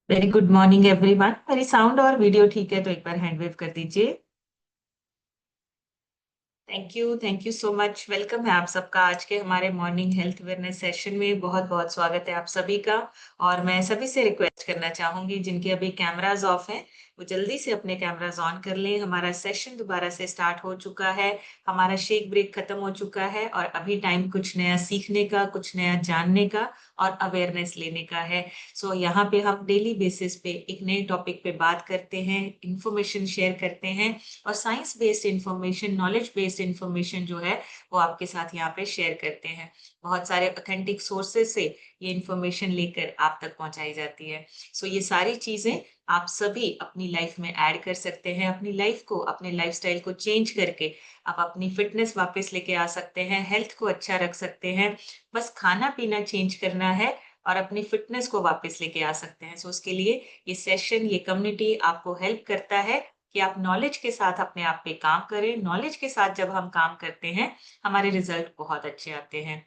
Very good morning everyone. मेरी sound और video ठीक है तो एक बार हैंड वेव कर दीजिए। Thank you so much. Welcome है आप सबका आज के हमारे मॉर्निंग हेल्थ अवेयरनेस सेशन में। बहुत बहुत स्वागत है आप सभी का। और मैं सभी से रिक्वेस्ट करना चाहूंगी जिनके अभी कैमराज ऑफ हैं वो जल्दी से अपने कैमराज ऑन कर लें। हमारा सेशन दोबारा से स्टार्ट हो चुका है। हमारा शेक ब्रेक खत्म हो चुका है और अभी टाइम कुछ नया सीखने का, कुछ नया जानने का और अवेयरनेस लेने का है। यहाँ पे हम डेली बेसिस पे एक नए टॉपिक पे बात करते हैं, इंफॉर्मेशन शेयर करते हैं और science based information, knowledge based information जो है वो आपके साथ यहाँ पे शेयर करते हैं। बहुत सारे ऑथेंटिक सोर्सेज से ये इंफॉर्मेशन लेकर आप तक पहुंचाई जाती है। ये सारी चीजें आप सभी अपनी लाइफ में ऐड कर सकते हैं। अपनी लाइफ को, अपने लाइफस्टाइल को चेंज करके आप अपनी फिटनेस वापस लेके आ सकते हैं, हेल्थ को अच्छा रख सकते हैं। बस खाना पीना चेंज करना है और अपनी फिटनेस को वापस लेके आ सकते हैं। उसके लिए ये सेशन, ये कम्युनिटी आपको हेल्प करता है कि आप नॉलेज के साथ अपने आप पे काम करें। नॉलेज के साथ जब हम काम करते हैं हमारे रिजल्ट बहुत अच्छे आते हैं।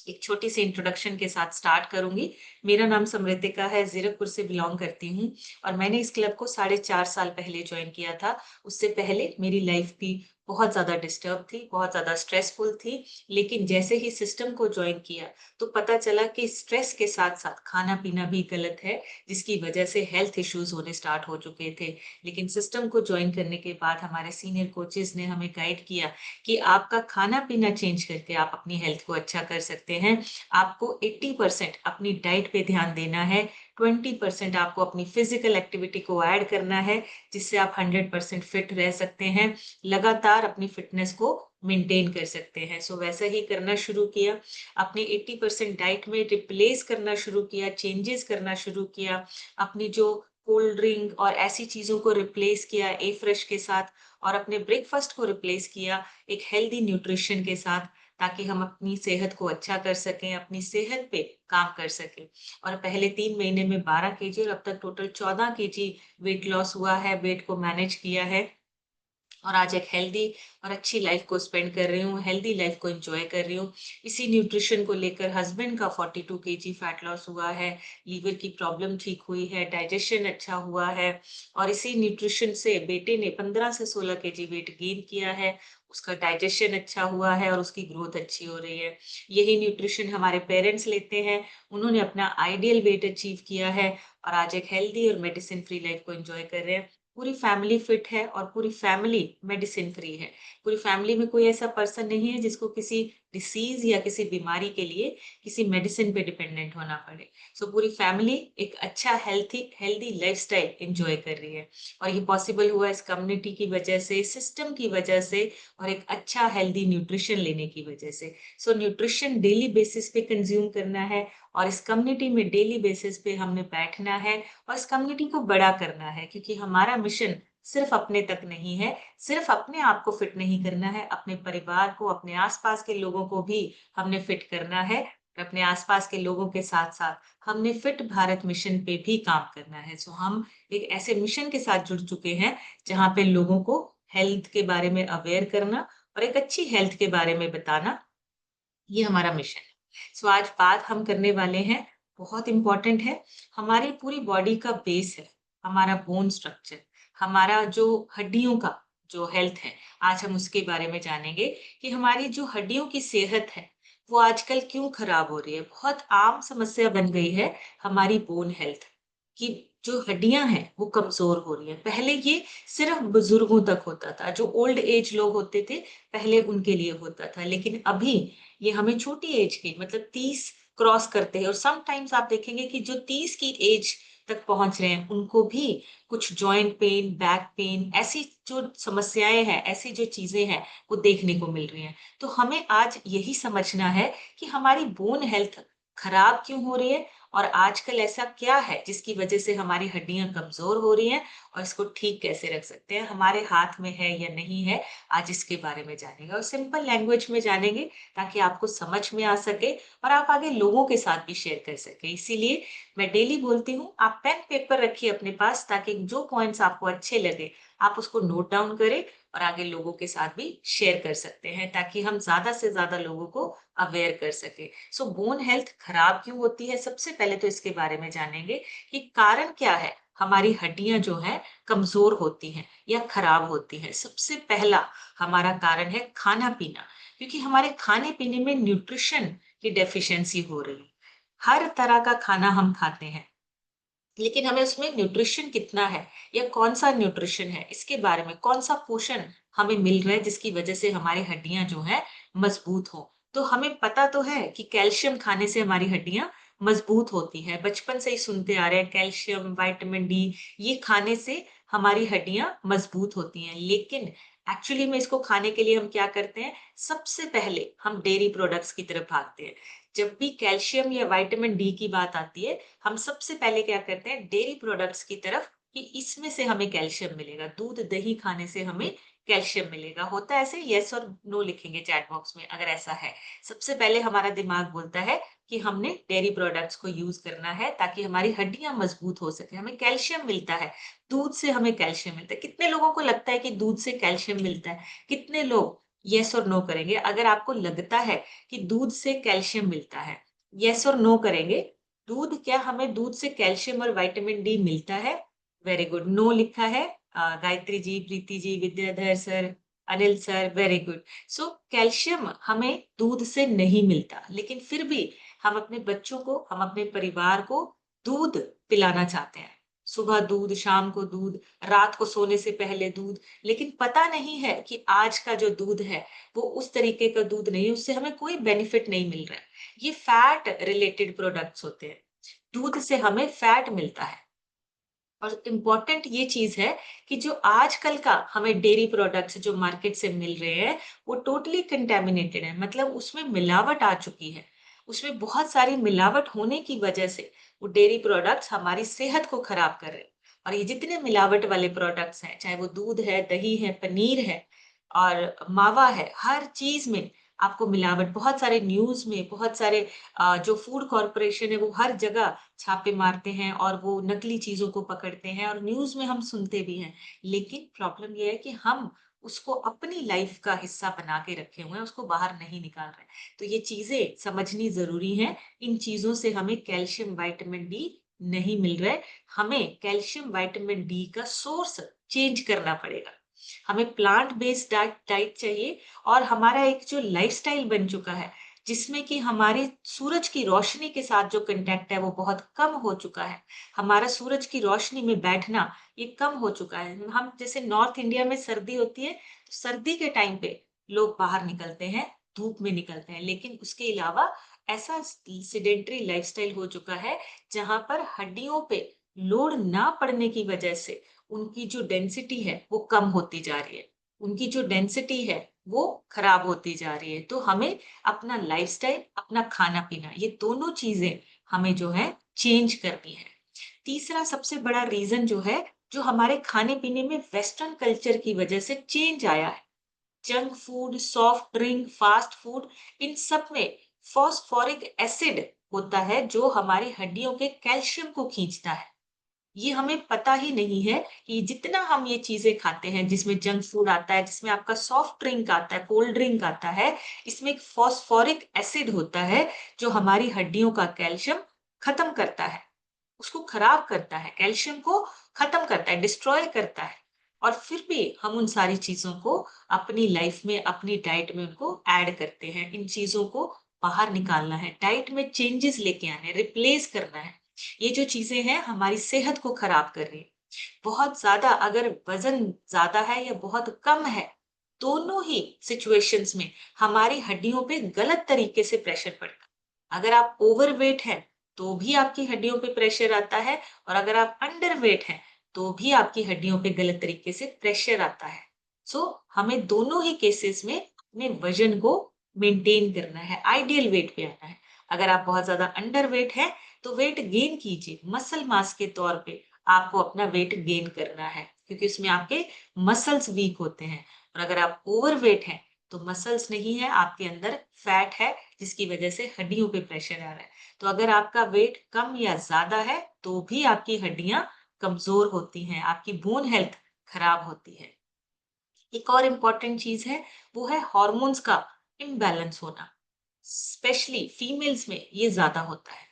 एक छोटी सी इंट्रोडक्शन के साथ स्टार्ट करूंगी। मेरा नाम समृतिका है, जीरकपुर से बिलोंग करती हूँ और मैंने इस क्लब को 4.5 साल पहले ज्वाइन किया था। उससे पहले मेरी लाइफ भी बहुत ज्यादा डिस्टर्ब थी, बहुत ज्यादा स्ट्रेसफुल थी। लेकिन जैसे ही सिस्टम को ज्वाइन किया तो पता चला कि स्ट्रेस के साथ साथ खाना पीना भी गलत है, जिसकी वजह से हेल्थ इश्यूज होने स्टार्ट हो चुके थे। लेकिन सिस्टम को ज्वाइन करने के बाद हमारे सीनियर कोचेस ने हमें गाइड किया कि आपका खाना पीना चेंज करके आप अपनी हेल्थ को अच्छा कर सकते हैं। आपको 80% अपनी डाइट पे ध्यान देना है, 20% आपको अपनी फिजिकल एक्टिविटी को ऐड करना है, जिससे आप 100% फिट रह सकते हैं, लगातार अपनी फिटनेस को मेंटेन कर सकते हैं। वैसा ही करना शुरू किया। अपनी 80% डाइट में रिप्लेस करना शुरू किया, चेंजेस करना शुरू किया। अपनी जो कोल्ड ड्रिंक और ऐसी चीजों को रिप्लेस किया ए फ्रेश के साथ, और अपने ब्रेकफास्ट को रिप्लेस किया एक हेल्दी न्यूट्रिशन के साथ, ताकि हम अपनी सेहत को अच्छा कर सकें, अपनी सेहत पे काम कर सकें। और पहले 3 महीने में 12 kg और अब तक टोटल 14 kg वेट लॉस हुआ है, वेट को मैनेज किया है। और आज एक हेल्दी और अच्छी लाइफ को स्पेंड कर रही हूँ, हेल्दी लाइफ को एंजॉय कर रही हूँ। इसी न्यूट्रिशन को लेकर हस्बैंड का 42 kg फैट लॉस हुआ है, लीवर की प्रॉब्लम ठीक हुई है, डाइजेशन अच्छा हुआ है। और इसी न्यूट्रिशन से बेटे ने 15 से 16 kg वेट गेन किया है, उसका डाइजेशन अच्छा हुआ है और उसकी ग्रोथ अच्छी हो रही है। यही न्यूट्रिशन हमारे पेरेंट्स लेते हैं, उन्होंने अपना आइडियल वेट अचीव किया है और आज एक हेल्दी और मेडिसिन फ्री लाइफ को एंजॉय कर रहे हैं। पूरी फैमिली फिट है और पूरी फैमिली मेडिसिन फ्री है। पूरी फैमिली में कोई ऐसा पर्सन नहीं है जिसको किसी डिसीज या किसी बीमारी के लिए किसी मेडिसिन पे डिपेंडेंट होना पड़े। पूरी फैमिली एक अच्छा हेल्थी हेल्दी लाइफस्टाइल एंजॉय कर रही है। और ये पॉसिबल हुआ इस कम्युनिटी की वजह से, सिस्टम की वजह से और एक अच्छा हेल्दी न्यूट्रिशन लेने की वजह से। न्यूट्रिशन डेली बेसिस पे कंज्यूम करना है और इस कम्युनिटी में डेली बेसिस पे हमने बैठना है और इस कम्युनिटी को बड़ा करना है, क्योंकि हमारा मिशन सिर्फ अपने तक नहीं है। सिर्फ अपने आप को फिट नहीं करना है, अपने परिवार को, अपने आसपास के लोगों को भी हमने फिट करना है। और अपने आसपास के लोगों के साथ साथ हमने फिट भारत मिशन पे भी काम करना है। हम एक ऐसे मिशन के साथ जुड़ चुके हैं जहाँ पे लोगों को हेल्थ के बारे में अवेयर करना और एक अच्छी हेल्थ के बारे में बताना, ये हमारा मिशन है। आज बात हम करने वाले हैं, बहुत इंपॉर्टेंट है। हमारी पूरी बॉडी का बेस है हमारा बोन स्ट्रक्चर, हमारा जो हड्डियों का जो हेल्थ है। आज हम उसके बारे में जानेंगे कि हमारी जो हड्डियों की सेहत है वो आजकल क्यों खराब हो रही है। बहुत आम समस्या बन गई है हमारी बोन हेल्थ की। जो हड्डियां हैं वो कमजोर हो रही है। पहले ये सिर्फ बुजुर्गों तक होता था, जो ओल्ड एज लोग होते थे पहले उनके लिए होता था। लेकिन अभी ये हमें छोटी एज के, मतलब 30 क्रॉस करते हैं, और समटाइम्स आप देखेंगे कि जो 30 की एज तक पहुंच रहे हैं उनको भी कुछ जॉइंट पेन, बैक पेन, ऐसी जो समस्याएं हैं, ऐसी जो चीजें हैं वो देखने को मिल रही हैं। तो हमें आज यही समझना है कि हमारी बोन हेल्थ खराब क्यों हो रही है और आजकल ऐसा क्या है जिसकी वजह से हमारी हड्डियां कमजोर हो रही हैं, और इसको ठीक कैसे रख सकते हैं, हमारे हाथ में है या नहीं है। आज इसके बारे में जानेंगे और सिंपल लैंग्वेज में जानेंगे, ताकि आपको समझ में आ सके और आप आगे लोगों के साथ भी शेयर कर सके। इसीलिए मैं डेली बोलती हूँ, आप पेन पेपर रखिए अपने पास, ताकि जो पॉइंट्स आपको अच्छे लगे आप उसको नोट डाउन करें और आगे लोगों के साथ भी शेयर कर सकते हैं ताकि हम ज्यादा से ज्यादा लोगों को अवेयर कर सके। सो बोन हेल्थ खराब क्यों होती है, सबसे पहले तो इसके बारे में जानेंगे कि कारण क्या है हमारी हड्डियां जो है कमजोर होती हैं या खराब होती हैं। सबसे पहला हमारा कारण है खाना पीना, क्योंकि हमारे खाने पीने में न्यूट्रिशन की डेफिशिएंसी हो रही है। हर तरह का खाना हम खाते हैं, लेकिन हमें उसमें न्यूट्रिशन कितना है या कौन सा न्यूट्रिशन है, इसके बारे में कौन सा पोषण हमें मिल रहा है जिसकी वजह से हमारी हड्डियां जो है मजबूत हो। तो हमें पता तो है कि कैल्शियम खाने से हमारी हड्डियां मजबूत होती है, बचपन से ही सुनते आ रहे हैं कैल्शियम विटामिन डी ये खाने से हमारी हड्डियां मजबूत होती हैं। लेकिन एक्चुअली में इसको खाने के लिए हम क्या करते हैं, सबसे पहले हम डेयरी प्रोडक्ट्स की तरफ भागते हैं। जब भी कैल्शियम या विटामिन डी की बात आती है, हम सबसे पहले क्या करते हैं, डेयरी प्रोडक्ट्स की तरफ कि इसमें से हमें कैल्शियम मिलेगा, दूध दही खाने से हमें कैल्शियम मिलेगा। होता है ऐसे? यस और नो लिखेंगे चैट बॉक्स में अगर ऐसा है। सबसे पहले हमारा दिमाग बोलता है कि हमने डेयरी प्रोडक्ट्स को यूज करना है ताकि हमारी हड्डियां मजबूत हो सके, हमें कैल्शियम मिलता है, दूध से हमें कैल्शियम मिलता है। कितने लोगों को लगता है कि दूध से कैल्शियम मिलता है? कितने लोग यस और नो करेंगे अगर आपको लगता है कि दूध से कैल्शियम मिलता है? यस और नो करेंगे। दूध, क्या हमें दूध से कैल्शियम और विटामिन डी मिलता है? वेरी गुड, नो लिखा है। Gayatri ji, Preeti ji, Vidyadhar sir, Anil sir, very good. So calcium हमें दूध से नहीं मिलता, लेकिन फिर भी हम अपने बच्चों को, हम अपने परिवार को दूध पिलाना चाहते हैं। सुबह दूध, शाम को दूध, रात को सोने से पहले दूध। लेकिन पता नहीं है कि आज का जो दूध है वो उस तरीके का दूध नहीं है, उससे हमें कोई बेनिफिट नहीं मिल रहा है। ये फैट रिलेटेड प्रोडक्ट्स होते हैं, दूध से हमें फैट मिलता है। और इम्पोर्टेंट ये चीज है कि जो आजकल का हमें डेयरी प्रोडक्ट्स जो मार्केट से मिल रहे हैं वो टोटली कंटेमिनेटेड है, मतलब उसमें मिलावट आ चुकी है। उसमें बहुत सारी मिलावट होने की वजह से वो डेयरी प्रोडक्ट्स हमारी सेहत को खराब कर रहे हैं। और ये जितने मिलावट वाले प्रोडक्ट्स हैं, चाहे वो दूध है, दही है, पनीर है और मावा है, हर चीज में आपको मिलावट। बहुत सारे न्यूज में, बहुत सारे जो फूड कॉरपोरेशन है वो हर जगह छापे मारते हैं और वो नकली चीजों को पकड़ते हैं और न्यूज में हम सुनते भी हैं। लेकिन प्रॉब्लम ये है कि हम उसको अपनी लाइफ का हिस्सा बना के रखे हुए हैं, उसको बाहर नहीं निकाल रहे। तो ये चीजें समझनी जरूरी है। इन चीजों से हमें कैल्शियम विटामिन डी नहीं मिल रहा है। हमें कैल्शियम विटामिन डी का सोर्स चेंज करना पड़ेगा। हमें प्लांट बेस्ड डाइट चाहिए। और हमारा एक जो लाइफस्टाइल बन चुका है जिसमें कि हमारे सूरज की रोशनी के साथ जो कांटेक्ट है वो बहुत कम हो चुका है। हमारा सूरज की रोशनी में बैठना ये कम हो चुका है। हम जैसे नॉर्थ इंडिया में सर्दी होती है तो सर्दी के टाइम पे लोग बाहर निकलते हैं, धूप में निकलते हैं। लेकिन उसके अलावा ऐसा सिडेंट्री लाइफस्टाइल हो चुका है जहां पर हड्डियों पे लोड ना पड़ने की वजह से उनकी जो डेंसिटी है वो कम होती जा रही है, उनकी जो डेंसिटी है वो खराब होती जा रही है। तो हमें अपना लाइफस्टाइल, अपना खाना पीना, ये दोनों चीजें हमें जो है चेंज करनी है। तीसरा सबसे बड़ा रीजन जो है, जो हमारे खाने पीने में वेस्टर्न कल्चर की वजह से चेंज आया है, junk food, soft drink, fast food, इन सब में फॉस्फोरिक एसिड होता है जो हमारी हड्डियों के कैल्शियम को खींचता है। ये हमें पता ही नहीं है कि जितना हम ये चीजें खाते हैं, जिसमें जंक फूड आता है, जिसमें आपका सॉफ्ट ड्रिंक आता है, कोल्ड ड्रिंक आता है, इसमें एक फॉस्फोरिक एसिड होता है जो हमारी हड्डियों का कैल्शियम खत्म करता है, उसको खराब करता है, कैल्शियम को खत्म करता है, डिस्ट्रॉय करता है। और फिर भी हम उन सारी चीजों को अपनी लाइफ में, अपनी डाइट में उनको ऐड करते हैं। इन चीजों को बाहर निकालना है, डाइट में चेंजेस लेके आने, रिप्लेस करना है। ये जो चीजें हैं हमारी सेहत को खराब कर रही है। बहुत ज्यादा अगर वजन ज्यादा है या बहुत कम है, दोनों ही सिचुएशंस में हमारी हड्डियों पे गलत तरीके से प्रेशर पड़ता है। अगर आप ओवरवेट हैं तो भी आपकी हड्डियों पे प्रेशर आता है, और अगर आप अंडरवेट हैं तो भी आपकी हड्डियों पे गलत तरीके से प्रेशर आता है। सो हमें दोनों ही केसेस में अपने वजन को मेंटेन करना है, आइडियल वेट पे आना है। अगर आप बहुत ज्यादा अंडरवेट हैं तो वेट गेन कीजिए, मसल मास के तौर पे आपको अपना वेट गेन करना है, क्योंकि उसमें आपके मसल्स वीक होते हैं। और अगर आप ओवरवेट हैं तो मसल्स नहीं है, आपके अंदर फैट है जिसकी वजह से हड्डियों पे प्रेशर आ रहा है। तो अगर आपका वेट कम या ज्यादा है तो भी आपकी हड्डियां कमजोर होती हैं, आपकी बोन हेल्थ खराब होती है। एक और इम्पोर्टेंट चीज है, वो है हॉर्मोन्स का इम्बैलेंस होना। स्पेशली फीमेल्स में ये ज्यादा होता है,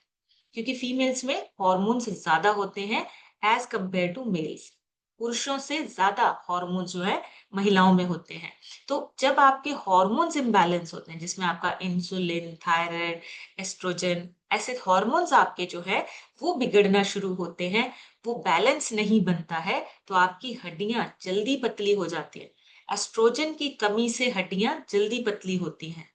क्योंकि फीमेल्स में हॉर्मोन्स ज्यादा होते हैं एज कंपेयर टू मेल्स। पुरुषों से ज्यादा हॉर्मोन्स जो है महिलाओं में होते हैं। तो जब आपके हॉर्मोन्स इम्बैलेंस होते हैं, जिसमें आपका इंसुलिन, थायराइड, एस्ट्रोजन, ऐसे हॉर्मोन्स आपके जो है वो बिगड़ना शुरू होते हैं, वो बैलेंस नहीं बनता है, तो आपकी हड्डियां जल्दी पतली हो जाती है। एस्ट्रोजन की कमी से हड्डियां जल्दी पतली होती हैं।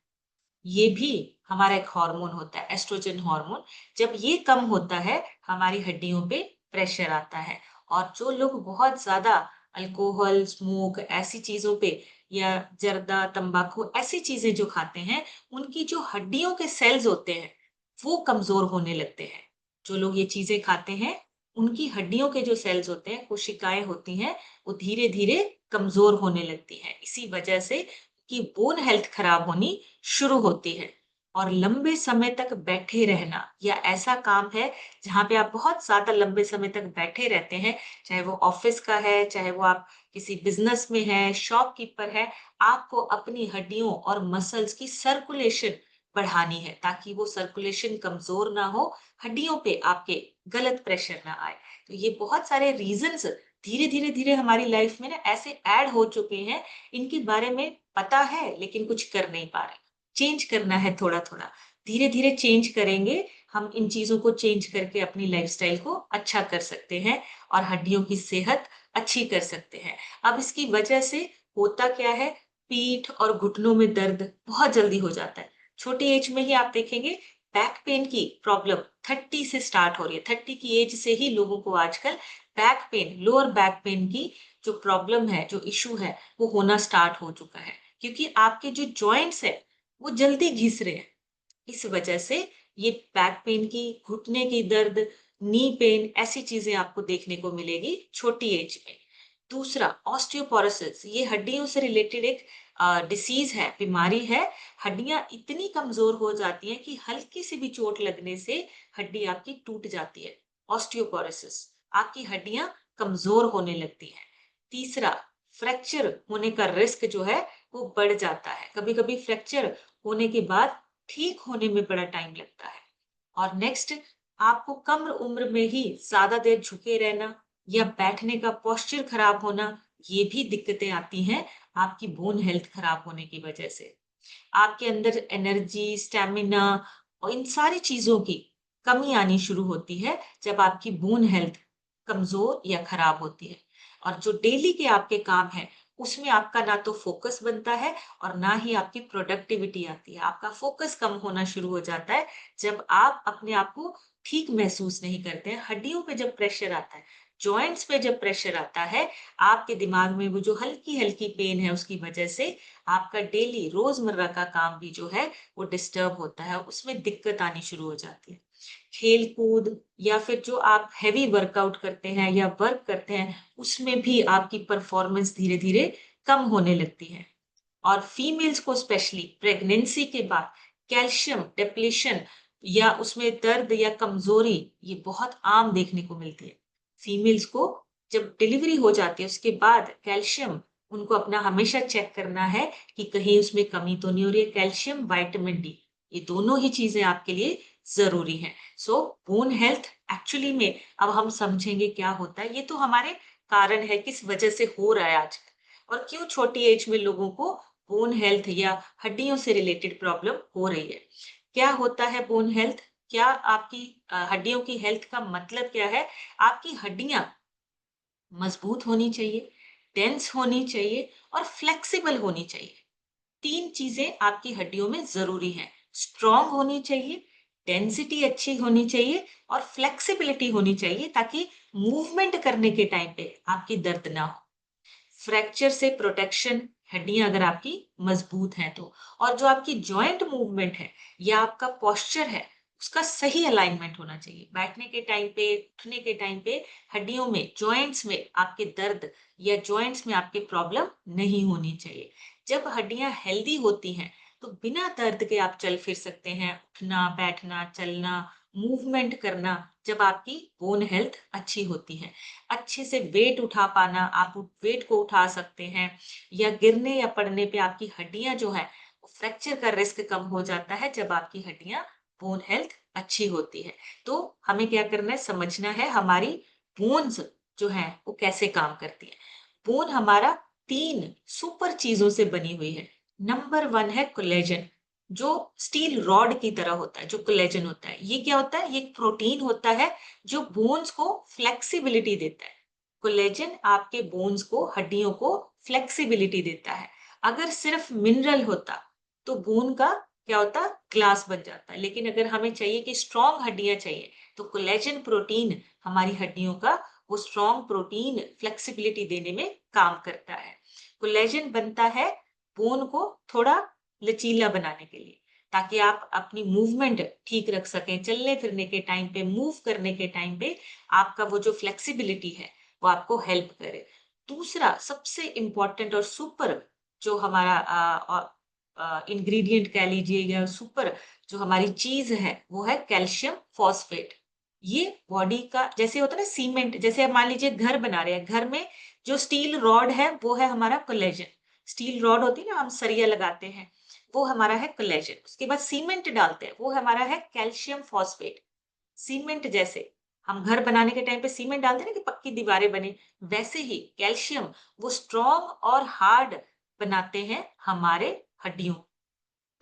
ये भी हमारा एक हार्मोन होता है, एस्ट्रोजन हार्मोन। जब ये कम होता है, हमारी हड्डियों पे प्रेशर आता है। और जो लोग बहुत ज्यादा अल्कोहल, स्मोक, ऐसी चीजों पे, या जर्दा, तंबाकू, ऐसी चीजें जो खाते हैं, उनकी जो हड्डियों के सेल्स होते हैं वो कमजोर होने लगते हैं। जो लोग ये चीजें खाते हैं, उनकी हड्डियों के जो सेल्स होते हैं, कोशिकाएं होती हैं, वो धीरे धीरे कमजोर होने लगती हैं। इसी वजह से कि बोन हेल्थ खराब होनी शुरू होती है। और लंबे समय तक बैठे रहना, या ऐसा काम है जहाँ पे आप बहुत ज्यादा लंबे समय तक बैठे रहते हैं, चाहे वो ऑफिस का है, चाहे वो आप किसी बिजनेस में है, शॉपकीपर है, आपको अपनी हड्डियों और मसल्स की सर्कुलेशन बढ़ानी है, ताकि वो सर्कुलेशन कमजोर ना हो, हड्डियों पे आपके गलत प्रेशर ना आए। तो ये बहुत सारे रीजंस धीरे धीरे धीरे हमारी लाइफ में ना ऐसे ऐड हो चुके हैं, इनके बारे में पता है लेकिन कुछ कर नहीं पा रहे। चेंज करना है थोड़ा थोड़ा, धीरे धीरे चेंज करेंगे। हम इन चीजों को चेंज करके अपनी लाइफस्टाइल को अच्छा कर सकते हैं और हड्डियों की सेहत अच्छी कर सकते हैं। अब इसकी वजह से होता क्या है, पीठ और घुटनों में दर्द बहुत जल्दी हो जाता है। छोटी एज में ही आप देखेंगे बैक पेन की प्रॉब्लम 30 से स्टार्ट हो रही है। 30 की एज से ही लोगों को आजकल back pain, lower back pain की जो प्रॉब्लम है, जो इशू है, वो होना स्टार्ट हो चुका है, क्योंकि आपके जो जॉइंट्स है वो जल्दी घिस रहे हैं। इस वजह से ये बैक पेन की, घुटने की दर्द, नी पेन, ऐसी चीजें आपको देखने को मिलेगी छोटी एज में। दूसरा, ऑस्टियोपोरोसिस, ये हड्डियों से रिलेटेड एक डिसीज है, बीमारी है। हड्डियां इतनी कमजोर हो जाती हैं कि हल्की सी भी चोट लगने से हड्डी आपकी टूट जाती है। ऑस्टियोपोरोसिस, आपकी हड्डियां कमजोर होने लगती हैं। तीसरा, फ्रैक्चर होने का रिस्क जो है वो बढ़ जाता है। कभी कभी फ्रैक्चर होने के बाद ठीक होने में बड़ा टाइम लगता है। और नेक्स्ट, आपको कम उम्र में ही ज्यादा देर झुके रहना या बैठने का पोस्चर खराब होना, ये भी दिक्कतें आती हैं आपकी बोन हेल्थ खराब होने की वजह से। आपके अंदर एनर्जी, स्टेमिना और इन सारी चीजों की कमी आनी शुरू होती है जब आपकी बोन हेल्थ कमजोर या खराब होती है। और जो डेली के आपके काम है, उसमें आपका ना तो फोकस बनता है और ना ही आपकी प्रोडक्टिविटी आती है। आपका फोकस कम होना शुरू हो जाता है जब आप अपने आप को ठीक महसूस नहीं करते हैं। हड्डियों पे जब प्रेशर आता है, जॉइंट्स पे जब प्रेशर आता है, आपके दिमाग में वो जो हल्की हल्की पेन है, उसकी वजह से आपका डेली रोजमर्रा का काम भी जो है वो डिस्टर्ब होता है, उसमें दिक्कत आनी शुरू हो जाती है। खेल कूद या फिर जो आप हैवी वर्कआउट करते हैं या वर्क करते हैं, उसमें भी आपकी परफॉर्मेंस धीरे धीरे कम होने लगती है। और फीमेल्स को स्पेशली प्रेगनेंसी के बाद कैल्शियम डिप्लीशन या उसमें दर्द या कमजोरी, ये बहुत आम देखने को मिलती है। फीमेल्स को जब डिलीवरी हो जाती है, उसके बाद कैल्शियम उनको अपना हमेशा चेक करना है कि कहीं उसमें कमी तो नहीं हो रही है। कैल्शियम, विटामिन डी, ये दोनों ही चीजें आपके लिए जरूरी हैं। सो बोन हेल्थ एक्चुअली में, अब हम समझेंगे क्या होता है। ये तो हमारे कारण है, किस वजह से हो रहा है आज, और क्यों छोटी एज में लोगों को बोन हेल्थ या हड्डियों से रिलेटेड प्रॉब्लम हो रही है। क्या होता है बोन हेल्थ? क्या आपकी हड्डियों की हेल्थ का मतलब क्या है? आपकी हड्डियां मजबूत होनी चाहिए, डेंस होनी चाहिए और फ्लेक्सिबल होनी चाहिए। तीन चीजें आपकी हड्डियों में जरूरी हैं। स्ट्रांग होनी चाहिए, डेंसिटी अच्छी होनी चाहिए और फ्लेक्सिबिलिटी होनी चाहिए, ताकि मूवमेंट करने के टाइम पे आपकी दर्द ना हो। फ्रैक्चर से प्रोटेक्शन, हड्डियां अगर आपकी मजबूत हैं तो। और जो आपकी जॉइंट मूवमेंट है या आपका पोस्चर है, उसका सही अलाइनमेंट होना चाहिए। बैठने के टाइम पे, उठने के टाइम पे हड्डियों में, जॉइंट्स में आपके दर्द या जॉइंट्स में आपके प्रॉब्लम नहीं होनी चाहिए। जब हड्डियां हेल्दी होती हैं, तो बिना दर्द के आप चल फिर सकते हैं। उठना, बैठना, चलना, मूवमेंट करना, जब आपकी बोन हेल्थ अच्छी होती है। अच्छे से वेट उठा पाना, आप वेट को उठा सकते हैं, या गिरने या पड़ने पे आपकी हड्डियां जो है फ्रैक्चर का रिस्क कम हो जाता है जब आपकी हड्डियां बोन हेल्थ अच्छी होती है। तो हमें क्या करना है, समझना है हमारी बोन्स जो है वो कैसे काम करती है। बोन हमारा 3 सुपर चीजों से बनी हुई है। नंबर 1 है कोलेजन, जो स्टील रॉड की तरह होता है। जो कोलेजन होता है ये क्या होता है, ये एक प्रोटीन होता है जो बोन्स को फ्लेक्सिबिलिटी देता है। कोलेजन आपके बोन्स को, हड्डियों को फ्लेक्सिबिलिटी देता है। अगर सिर्फ मिनरल होता तो बोन का क्या होता, ग्लास बन जाता है। लेकिन अगर हमें चाहिए कि स्ट्रॉन्ग हड्डियां चाहिए, तो कोलेजन प्रोटीन हमारी हड्डियों का वो स्ट्रॉन्ग प्रोटीन फ्लेक्सिबिलिटी देने में काम करता है। कोलेजन बनता है बोन को थोड़ा लचीला बनाने के लिए, ताकि आप अपनी मूवमेंट ठीक रख सकें। चलने फिरने के टाइम पे, मूव करने के टाइम पे आपका वो जो फ्लेक्सिबिलिटी है वो आपको हेल्प करे। दूसरा सबसे इंपॉर्टेंट और सुपर जो हमारा इंग्रेडिएंट कह लीजिए, या सुपर जो हमारी चीज है, वो है कैल्शियम फॉस्फेट। ये बॉडी का जैसे होता है ना सीमेंट, जैसे आप मान लीजिए घर बना रहे हैं, घर में जो स्टील रॉड है वो है हमारा कोलेजन। स्टील रॉड होती है ना, हम सरिया लगाते हैं, वो हमारा है कोलेजन। उसके बाद सीमेंट डालते हैं, वो हमारा है कैल्शियम फॉस्फेट। सीमेंट जैसे हम घर बनाने के टाइम पे सीमेंट डालते हैं ना कि पक्की दीवारें बने, वैसे ही कैल्शियम वो स्ट्रॉन्ग और हार्ड बनाते हैं हमारे हड्डियों।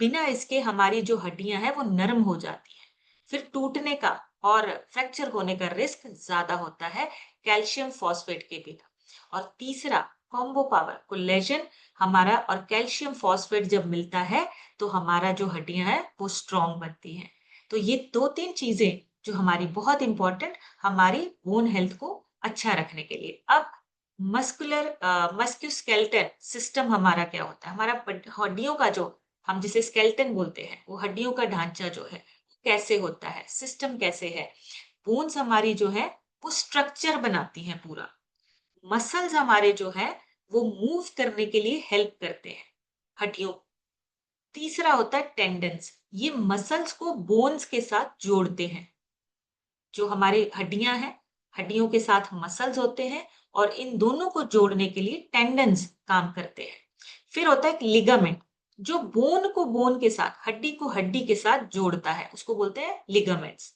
बिना इसके हमारी जो हड्डियां हैं वो नरम हो जाती हैं, फिर टूटने का और फ्रैक्चर होने का रिस्क ज्यादा होता है कैल्शियम फॉस्फेट के बिना। और तीसरा कॉम्बो पावर, कोलेजन हमारा और कैल्शियम फॉस्फेट जब मिलता है तो हमारा जो हड्डियां हैं वो स्ट्रॉन्ग बनती हैं। तो ये 2-3 चीजें जो हमारी बहुत इंपॉर्टेंट, हमारी बोन हेल्थ को अच्छा रखने के लिए। अब मस्कुलर मस्क्यूस्केलेटल सिस्टम हमारा क्या होता है, हमारा हड्डियों का जो, हम जिसे स्केलेटन बोलते हैं, वो हड्डियों का ढांचा जो है कैसे होता है, सिस्टम कैसे है। बोन्स हमारी जो है वो स्ट्रक्चर बनाती हैं पूरा। मसल्स हमारे जो है वो मूव करने के लिए हेल्प करते हैं हड्डियों। तीसरा होता है टेंडन्स, ये मसल्स को बोन्स के साथ जोड़ते हैं। जो हमारी हड्डियां हैं, हड्डियों के साथ मसल्स होते हैं, और इन दोनों को जोड़ने के लिए टेंडन्स काम करते हैं। फिर होता है लिगामेंट, जो बोन को बोन के साथ, हड्डी को हड्डी के साथ जोड़ता है, उसको बोलते हैं लिगामेंट्स।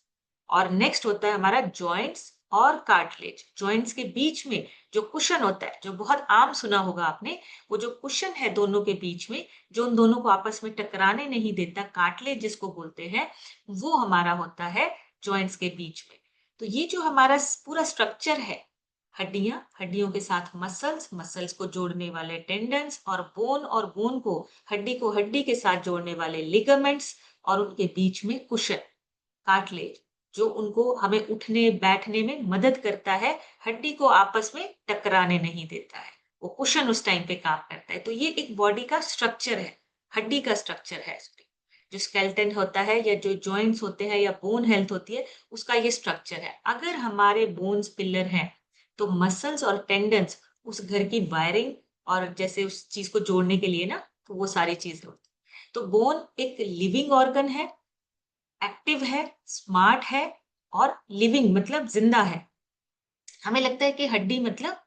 और नेक्स्ट होता है हमारा जॉइंट्स और कार्टिलेज। जॉइंट्स के बीच में जो कुशन होता है, जो बहुत आम सुना होगा आपने, वो जो कुशन है दोनों के बीच में, जो उन दोनों को आपस में टकराने नहीं देता, कार्टिलेज जिसको बोलते हैं, वो हमारा होता है जॉइंट्स के बीच में। तो ये जो हमारा पूरा स्ट्रक्चर है, हड्डियां, हड्डियों के साथ मसल्स, मसल्स को जोड़ने वाले टेंडन्स, और बोन को हड्डी के साथ जोड़ने वाले लिगामेंट्स, और उनके बीच में कुशन, कार्टिलेज, जो उनको हमें उठने बैठने में मदद करता है, हड्डी को आपस में टकराने नहीं देता है। वो कुशन उस टाइम पे काम करता है। तो ये एक बॉडी का स्ट्रक्चर है, हड्डी का स्ट्रक्चर है। जो स्केलेटन होता है, या जो जॉइंट्स होते हैं, या बोन हेल्थ होती है, उसका ये स्ट्रक्चर है। अगर हमारे बोन्स पिलर हैं, तो मसल्स और टेंडन्स उस घर की वायरिंग, और जैसे उस चीज को जोड़ने के लिए ना, तो वो सारी चीजें होती हैं। तो बोन एक लिविंग ऑर्गन है, एक्टिव है, स्मार्ट है, और लिविंग मतलब जिंदा है। हमें लगता है कि हड्डी मतलब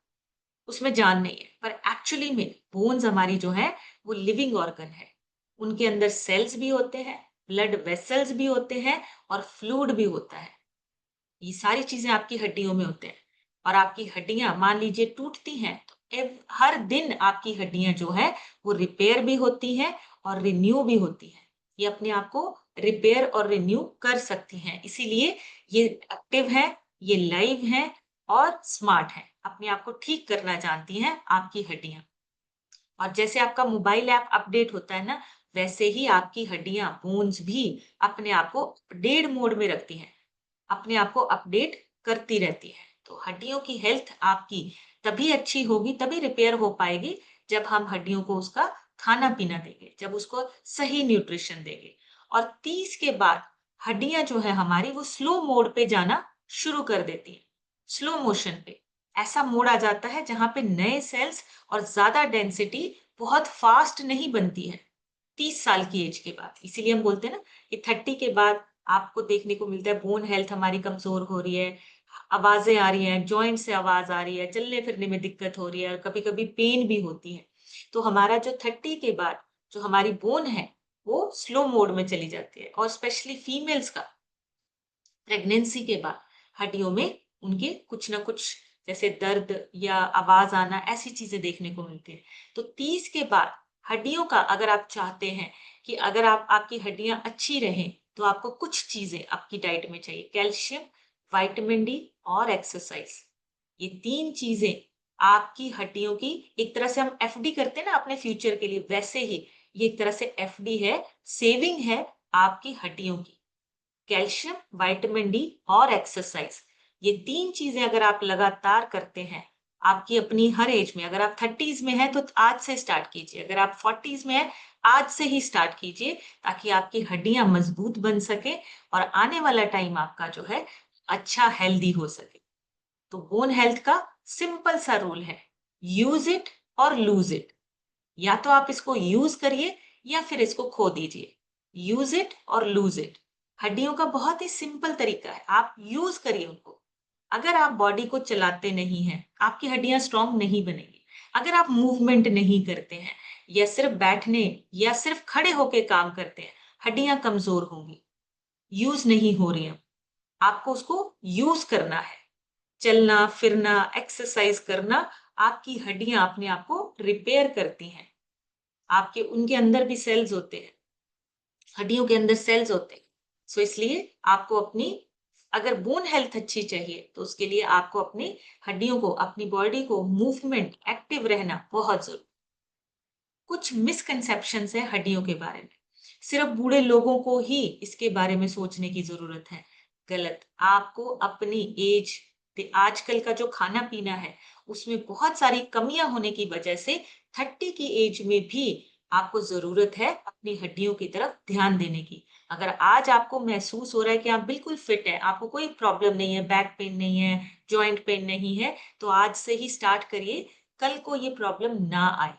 उसमें जान नहीं है, पर एक्चुअली में बोन्स हमारी जो है वो लिविंग ऑर्गन है। उनके अंदर सेल्स भी होते हैं, ब्लड वेसल्स भी होते हैं, और फ्लूइड भी होता है। ये सारी चीजें आपकी हड्डियों में होते हैं। और आपकी हड्डियां मान लीजिए टूटती हैं, तो हर दिन आपकी हड्डियां जो है वो रिपेयर भी होती हैं और रिन्यू भी होती हैं। ये अपने आप को रिपेयर और रिन्यू कर सकती हैं, इसीलिए ये एक्टिव है, ये लाइव है, और स्मार्ट है। अपने आप को ठीक करना जानती हैं आपकी हड्डियां। और जैसे आपका मोबाइल ऐप अपडेट होता है ना, वैसे ही आपकी हड्डियां, बोन्स भी अपने आप को अपडेट मोड में रखती हैं, अपने आप को अपडेट करती रहती है। तो हड्डियों की हेल्थ आपकी तभी अच्छी होगी, तभी रिपेयर हो पाएगी, जब हम हड्डियों को उसका खाना पीना देंगे, जब उसको सही न्यूट्रिशन देंगे। और 30 के बाद हड्डियां जो है हमारी, वो स्लो मोड पे जाना शुरू कर देती है। स्लो मोशन पे ऐसा मोड आ जाता है जहां पे नए सेल्स और ज्यादा डेंसिटी बहुत फास्ट नहीं बनती है 30 साल की एज के बाद। इसीलिए हम बोलते हैं ना कि 30 के बाद आपको देखने को मिलता है बोन हेल्थ हमारी कमजोर हो रही है, आवाजें आ रही हैं, जॉइंट से आवाज आ रही है, चलने फिरने में दिक्कत हो रही है और कभी कभी पेन भी होती है। तो हमारा जो 30 के बाद जो हमारी बोन है वो स्लो मोड में चली जाती है, और स्पेशली फीमेल्स का प्रेगनेंसी के बाद हड्डियों में उनके कुछ ना कुछ जैसे दर्द या आवाज आना, ऐसी चीजें देखने को मिलती है। तो 30 के बाद हड्डियों का अगर आप चाहते हैं कि अगर आप आपकी हड्डियां अच्छी रहें, तो आपको कुछ चीजें आपकी डाइट में चाहिए। कैल्शियम, विटामिन डी और एक्सरसाइज। ये 3 चीजें आपकी हड्डियों की, एक तरह से हम एफडी करते हैं ना अपने फ्यूचर के लिए, वैसे ही ये एक तरह से एफडी है, सेविंग है आपकी हड्डियों की। कैल्शियम, विटामिन डी और एक्सरसाइज, ये 3 चीजें अगर आप लगातार करते हैं आपकी अपनी हर एज में, अगर आप 30s में हैं तो आज से स्टार्ट कीजिए, अगर आप 40s में हैं आज से ही स्टार्ट कीजिए, ताकि आपकी हड्डियां मजबूत बन सके और आने वाला टाइम आपका जो है अच्छा हेल्दी हो सके। तो बोन हेल्थ का सिंपल सा रूल है, यूज इट और लूज इट। या तो आप इसको यूज करिए या फिर इसको खो दीजिए। यूज इट और लूज इट हड्डियों का बहुत ही सिंपल तरीका है, आप यूज करिए उनको। अगर आप बॉडी को चलाते नहीं हैं, आपकी हड्डियां स्ट्रांग नहीं बनेगी। अगर आप मूवमेंट नहीं करते हैं या सिर्फ बैठने या सिर्फ खड़े होकर काम करते हैं, हड्डियां कमजोर होंगी, यूज नहीं हो रही हैं। आपको उसको यूज करना है, चलना फिरना, एक्सरसाइज करना, आपकी हड्डियां अपने आप को रिपेयर करती हैं। आपके उनके अंदर भी सेल्स होते हैं, हड्डियों के अंदर सेल्स होते हैं। सो इसलिए आपको अपनी, अगर बोन हेल्थ अच्छी चाहिए तो उसके लिए आपको अपनी हड्डियों को, अपनी बॉडी को मूवमेंट, एक्टिव रहना बहुत जरूरी। कुछ मिसकंसेप्शन है हड्डियों के बारे में, सिर्फ बूढ़े लोगों को ही इसके बारे में सोचने की जरूरत है। गलत। आपको अपनी एज, आजकल का जो खाना पीना है उसमें बहुत सारी कमियां होने की वजह से 30 की एज में भी आपको जरूरत है अपनी हड्डियों की तरफ ध्यान देने की। अगर आज आपको महसूस हो रहा है कि आप बिल्कुल फिट है, आपको कोई प्रॉब्लम नहीं है, बैक पेन नहीं है, जॉइंट पेन नहीं है, तो आज से ही स्टार्ट करिए, कल को ये प्रॉब्लम ना आए,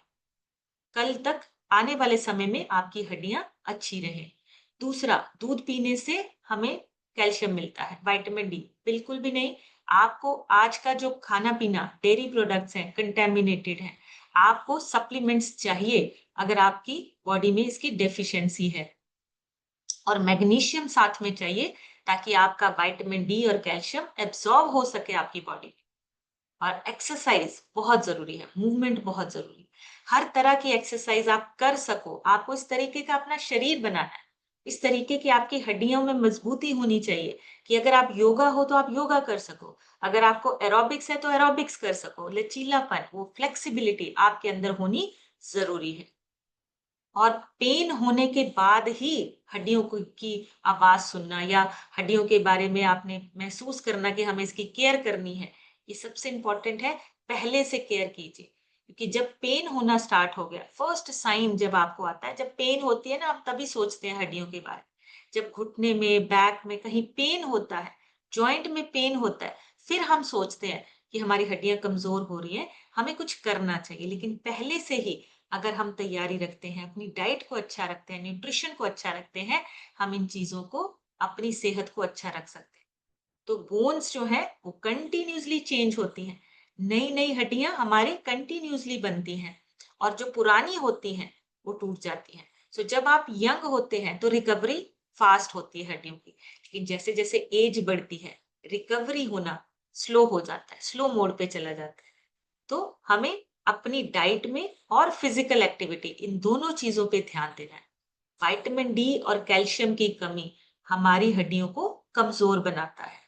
कल तक आने वाले समय में आपकी हड्डियां अच्छी रहें। दूसरा, दूध पीने से हमें कैल्शियम मिलता है, विटामिन डी बिल्कुल भी नहीं। आपको आज का जो खाना पीना, डेयरी प्रोडक्ट्स हैं, कंटेमिनेटेड हैं, आपको सप्लीमेंट्स चाहिए अगर आपकी बॉडी में इसकी डेफिशिएंसी है। और मैग्नीशियम साथ में चाहिए, ताकि आपका विटामिन डी और कैल्शियम एब्सॉर्ब हो सके आपकी बॉडी में। और एक्सरसाइज बहुत जरूरी है, मूवमेंट बहुत जरूरी है। हर तरह की एक्सरसाइज आप कर सको, आपको इस तरीके का अपना शरीर बनाना है, इस तरीके की आपकी हड्डियों में मजबूती होनी चाहिए कि अगर आप योगा हो तो आप योगा कर सको, अगर आपको एरोबिक्स है तो एरोबिक्स कर सको। लचीलापन, वो फ्लेक्सिबिलिटी आपके अंदर होनी जरूरी है। और पेन होने के बाद ही हड्डियों की आवाज सुनना या हड्डियों के बारे में आपने महसूस करना कि हमें इसकी केयर करनी है, ये सबसे इंपॉर्टेंट है। पहले से केयर कीजिए, क्योंकि जब पेन होना स्टार्ट हो गया, फर्स्ट साइन जब आपको आता है, जब पेन होती है ना, आप तभी सोचते हैं हड्डियों के बारे में। जब घुटने में, बैक में कहीं पेन होता है, जॉइंट में पेन होता है, फिर हम सोचते हैं कि हमारी हड्डियां कमजोर हो रही हैं, हमें कुछ करना चाहिए। लेकिन पहले से ही अगर हम तैयारी रखते हैं, अपनी डाइट को अच्छा रखते हैं, न्यूट्रिशन को अच्छा रखते हैं, हम इन चीजों को, अपनी सेहत को अच्छा रख सकते हैं। तो बोन्स जो है वो कंटिन्यूसली चेंज होती हैं, नई नई हड्डियां हमारी कंटिन्यूसली बनती हैं, और जो पुरानी होती हैं वो टूट जाती हैं। सो जब आप यंग होते हैं तो रिकवरी फास्ट होती है हड्डियों की, लेकिन जैसे जैसे एज बढ़ती है रिकवरी होना स्लो हो जाता है, स्लो मोड पे चला जाता है। तो हमें अपनी डाइट में और फिजिकल एक्टिविटी, इन दोनों चीजों पे ध्यान देना है। विटामिन डी और कैल्शियम की कमी हमारी हड्डियों को कमजोर बनाता है।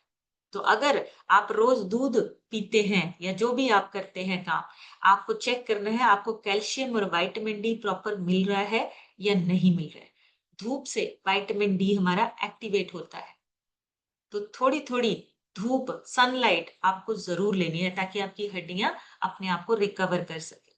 तो अगर आप रोज दूध पीते हैं या जो भी आप करते हैं काम, आपको चेक करना है आपको कैल्शियम और विटामिन डी प्रॉपर मिल रहा है या नहीं मिल रहा है। धूप से विटामिन डी हमारा एक्टिवेट होता है, तो थोड़ी थोड़ी धूप, सनलाइट आपको जरूर लेनी है, ताकि आपकी हड्डियां अपने आप को रिकवर कर सके।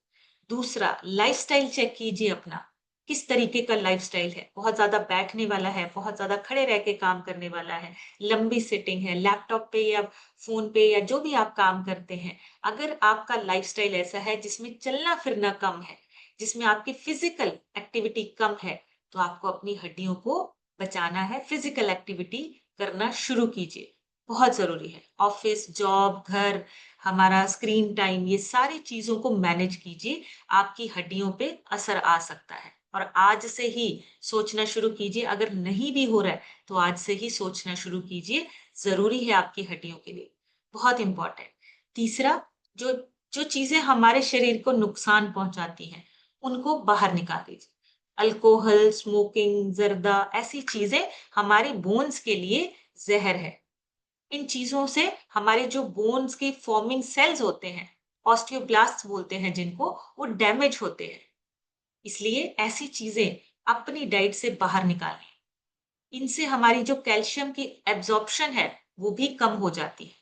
दूसरा, लाइफस्टाइल चेक कीजिए अपना, किस तरीके का लाइफस्टाइल है। बहुत ज्यादा बैठने वाला है, बहुत ज्यादा खड़े रह के काम करने वाला है, लंबी सिटिंग है, लैपटॉप पे या फोन पे या जो भी आप काम करते हैं, अगर आपका लाइफस्टाइल ऐसा है जिसमें चलना फिरना कम है, जिसमें आपकी फिजिकल एक्टिविटी कम है, तो आपको अपनी हड्डियों को बचाना है, फिजिकल एक्टिविटी करना शुरू कीजिए, बहुत जरूरी है। ऑफिस, जॉब, घर, हमारा स्क्रीन टाइम, ये सारी चीजों को मैनेज कीजिए। आपकी हड्डियों पे असर आ सकता है और आज से ही सोचना शुरू कीजिए। अगर नहीं भी हो रहा है तो आज से ही सोचना शुरू कीजिए, जरूरी है आपकी हड्डियों के लिए, बहुत इंपॉर्टेंट। तीसरा, जो जो चीजें हमारे शरीर को नुकसान पहुंचाती हैं उनको बाहर निकाल दीजिए। अल्कोहल, स्मोकिंग, जर्दा, ऐसी चीजें हमारे बोन्स के लिए जहर है। इन चीजों से हमारे जो बोन्स के फॉर्मिंग सेल्स होते हैं, ऑस्टियोब्लास्ट बोलते हैं जिनको, वो डैमेज होते हैं। इसलिए ऐसी चीजें अपनी डाइट से बाहर निकालें। इनसे हमारी जो कैल्शियम की एब्जॉर्प्शन है वो भी कम हो जाती है।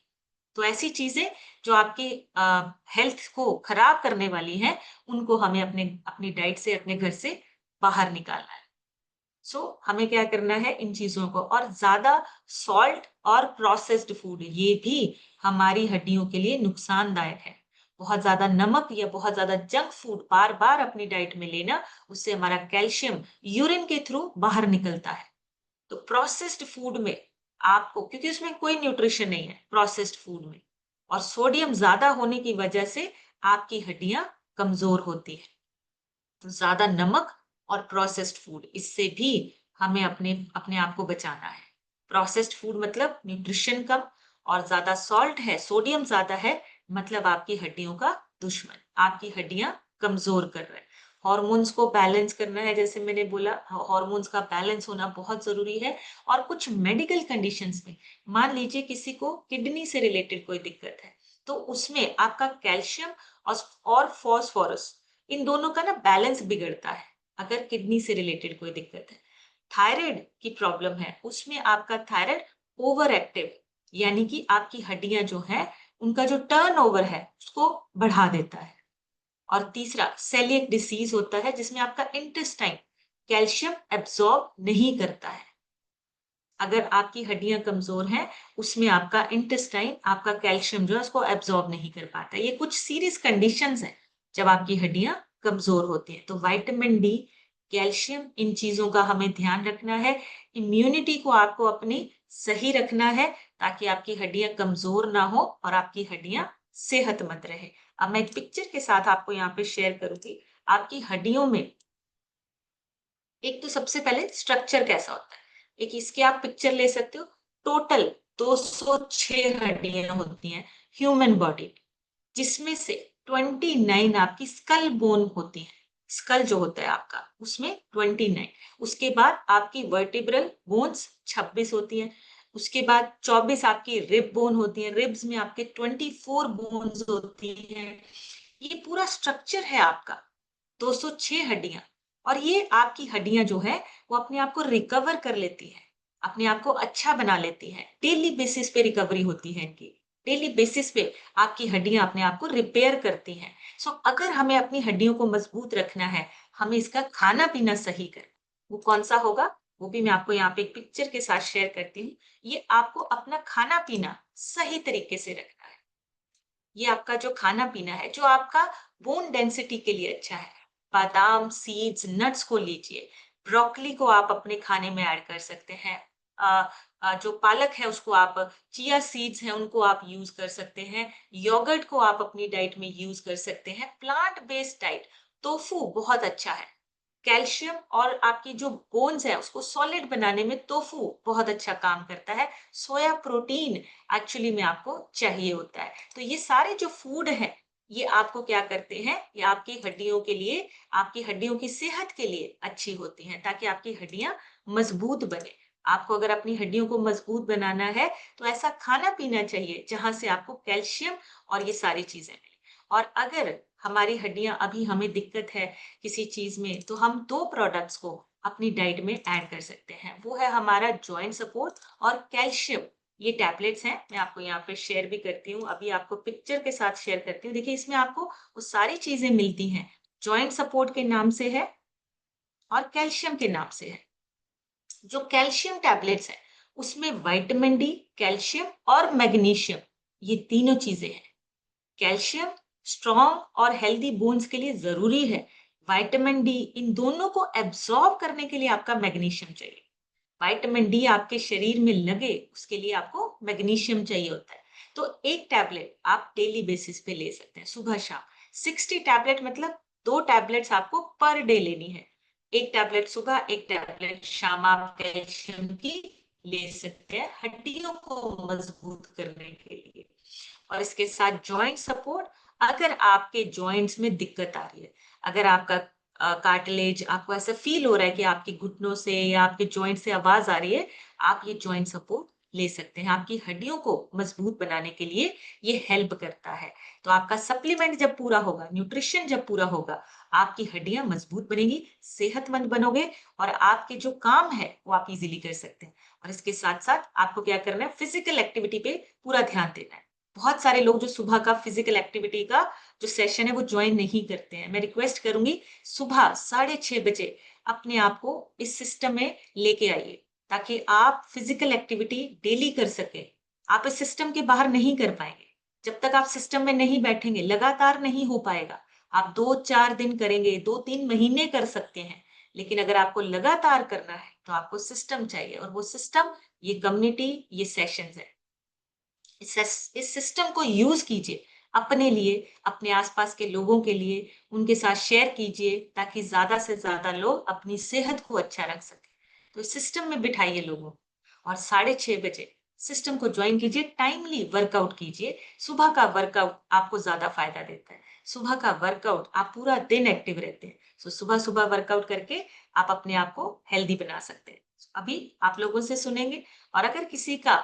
तो ऐसी चीजें जो आपकी हेल्थ को खराब करने वाली हैं, उनको हमें अपने अपनी डाइट से, अपने घर से बाहर निकालना है। हमें क्या करना है इन चीजों को, और ज्यादा सॉल्ट और प्रोसेस्ड फूड ये भी हमारी हड्डियों के लिए नुकसानदायक है। बहुत ज्यादा नमक या बहुत ज्यादा जंक फूड बार बार अपनी डाइट में लेना, उससे हमारा कैल्शियम यूरिन के थ्रू बाहर निकलता है। तो प्रोसेस्ड फूड में आपको, क्योंकि उसमें कोई न्यूट्रिशन नहीं है प्रोसेस्ड फूड में, और सोडियम ज्यादा होने की वजह से आपकी हड्डियां कमजोर होती है। तो ज्यादा नमक और प्रोसेस्ड फूड, इससे भी हमें अपने अपने आप को बचाना है। प्रोसेस्ड फूड मतलब न्यूट्रिशन कम, और ज्यादा सॉल्ट है, सोडियम ज्यादा है, मतलब आपकी हड्डियों का दुश्मन, आपकी हड्डियां कमजोर कर रहे हैं। हॉर्मोन्स को बैलेंस करना है, जैसे मैंने बोला, हॉर्मोन्स का बैलेंस होना बहुत जरूरी है। और कुछ मेडिकल कंडीशंस में, मान लीजिए किसी को किडनी से रिलेटेड कोई दिक्कत है, तो उसमें आपका कैल्शियम और फॉस्फोरस, इन दोनों का ना बैलेंस बिगड़ता है अगर किडनी से रिलेटेड कोई दिक्कत है। थायराइड की प्रॉब्लम है, उसमें आपका थायराइड ओवर एक्टिव, यानी कि आपकी हड्डियां जो है उनका जो टर्नओवर है उसको बढ़ा देता है। और तीसरा, सेलिएक डिसीज होता है, जिसमें आपका इंटेस्टाइन कैल्शियम एब्सॉर्ब नहीं करता है। अगर आपकी हड्डियां कमजोर हैं, उसमें आपका इंटेस्टाइन आपका कैल्शियम जो है उसको एब्सॉर्ब नहीं कर पाता। ये कुछ सीरियस कंडीशंस हैं जब आपकी हड्डियां कमजोर होती हैं। तो विटामिन डी, कैल्शियम, इन चीजों का हमें ध्यान रखना है। इम्यूनिटी को आपको अपनी सही रखना है, ताकि आपकी हड्डियां कमजोर ना हो और आपकी हड्डियां सेहतमंद रहे। अब मैं एक पिक्चर के साथ आपको यहाँ पे शेयर करूंगी। आपकी हड्डियों में एक तो सबसे पहले स्ट्रक्चर कैसा होता है, एक इसके आप पिक्चर ले सकते हो। टोटल 206 हड्डियां होती हैं ह्यूमन बॉडी, जिसमें से 29 आपकी स्कल बोन होती है। स्कल जो होता है आपका, उसमें 29। उसके बाद आपकी वर्टिब्रल बोन्स 26 होती हैं। उसके बाद 24 आपकी रिब बोन होती है। रिब्स में आपके 24 बोन्स होती हैं। ये पूरा स्ट्रक्चर है आपका, 206 हड्डियां। और ये आपकी हड्डियां जो है वो अपने आप को रिकवर कर लेती है, अपने आप को अच्छा बना लेती है। डेली बेसिस पे रिकवरी होती है इनकी, डेली बेसिस पे आपकी हड्डियां अपने आप को रिपेयर करती हैं। अगर हमें अपनी हड्डियों को मजबूत रखना है, हमें इसका खाना पीना सही करना। वो कौन सा होगा, वो भी मैं आपको यहाँ पे एक पिक्चर के साथ शेयर करती हूँ। ये आपको अपना खाना पीना सही तरीके से रखना है। ये आपका जो खाना पीना है, जो आपका बोन डेंसिटी के लिए अच्छा है, बादाम, सीड्स, नट्स को लीजिए। ब्रोकली को आप अपने खाने में ऐड कर सकते हैं। जो पालक है उसको आप, चिया सीड्स हैं उनको आप यूज कर सकते हैं। योगर्ट को आप अपनी डाइट में यूज कर सकते हैं। प्लांट बेस्ड डाइट, टोफू बहुत अच्छा है। कैल्शियम और आपकी जो बोन्स है उसको सॉलिड बनाने में टोफू बहुत अच्छा काम करता है। सोया प्रोटीन एक्चुअली में आपको चाहिए होता है। तो ये सारे जो फूड है, ये आपको क्या करते हैं, ये आपकी हड्डियों के लिए, आपकी हड्डियों की सेहत के लिए अच्छी होती हैं, ताकि आपकी हड्डियां मजबूत बने। आपको अगर अपनी हड्डियों को मजबूत बनाना है तो ऐसा खाना पीना चाहिए जहां से आपको कैल्शियम और ये सारी चीजें मिले। और अगर हमारी हड्डियां, अभी हमें दिक्कत है किसी चीज में, तो हम दो प्रोडक्ट्स को अपनी डाइट में ऐड कर सकते हैं। वो है हमारा जॉइंट सपोर्ट और कैल्शियम। ये टैबलेट्स हैं, मैं आपको यहाँ पे शेयर भी करती हूँ, अभी आपको पिक्चर के साथ शेयर करती हूँ। देखिए इसमें आपको वो सारी चीजें मिलती हैं, जॉइंट सपोर्ट के नाम से है और कैल्शियम के नाम से है। जो कैल्शियम टैबलेट्स है उसमें विटामिन डी, कैल्शियम और मैग्नीशियम, ये तीनों चीजें हैं। कैल्शियम स्ट्रॉन्ग और हेल्दी बोन्स के लिए जरूरी है। विटामिन डी, इन दोनों को एब्सॉर्ब करने के लिए आपका मैग्नीशियम चाहिए। विटामिन डी आपके शरीर में लगे उसके लिए आपको मैग्नीशियम चाहिए होता है। तो एक टैबलेट आप डेली बेसिस पे ले सकते हैं सुबह शाम। 60 टैबलेट मतलब 2 टैबलेट्स आपको पर डे लेनी है। एक टैबलेट सुबह, एक टैबलेट शाम आप कैल्शियम की ले सकते हैं हड्डियों को मजबूत करने के लिए। और इसके साथ जॉइंट सपोर्ट, अगर आपके जॉइंट्स में दिक्कत आ रही है, अगर आपका कार्टिलेज आपको ऐसा फील हो रहा है कि आपके घुटनों से या आपके जॉइंट से आवाज आ रही है, आप ये जॉइंट सपोर्ट ले सकते हैं। आपकी हड्डियों को मजबूत बनाने के लिए ये हेल्प करता है। तो आपका सप्लीमेंट जब पूरा होगा, न्यूट्रिशन जब पूरा होगा, आपकी हड्डियां मजबूत बनेगी, सेहतमंद बनोगे और आपके जो काम है वो आप इजीली कर सकते हैं। और इसके साथ साथ आपको क्या करना है, फिजिकल एक्टिविटी पे पूरा ध्यान देना है। बहुत सारे लोग जो सुबह का फिजिकल एक्टिविटी का जो सेशन है वो ज्वाइन नहीं करते हैं। मैं रिक्वेस्ट करूंगी सुबह 6:30 बजे अपने आप को इस सिस्टम में लेके आइए, ताकि आप फिजिकल एक्टिविटी डेली कर सके। आप इस सिस्टम के बाहर नहीं कर पाएंगे जब तक आप सिस्टम में नहीं बैठेंगे, लगातार नहीं हो पाएगा। आप 2-4 दिन करेंगे, 2-3 महीने कर सकते हैं, लेकिन अगर आपको लगातार करना है तो आपको सिस्टम चाहिए, और वो सिस्टम ये कम्युनिटी, ये सेशंस है। इस सिस्टम को यूज कीजिए अपने लिए, अपने आसपास के लोगों के लिए, उनके साथ शेयर कीजिए, ताकि ज्यादा से ज्यादा लोग अपनी सेहत को अच्छा रख सके। तो इस सिस्टम में बिठाइए लोगों को, और 6:30 बजे सिस्टम को ज्वाइन कीजिए। टाइमली वर्कआउट कीजिए। सुबह का वर्कआउट आपको ज्यादा फायदा देता है। सुबह का वर्कआउट, आप पूरा दिन एक्टिव रहते हैं। तो सुबह सुबह वर्कआउट करके आप अपने आप को हेल्दी बना सकते हैं। अभी आप लोगों से सुनेंगे। और अगर किसी का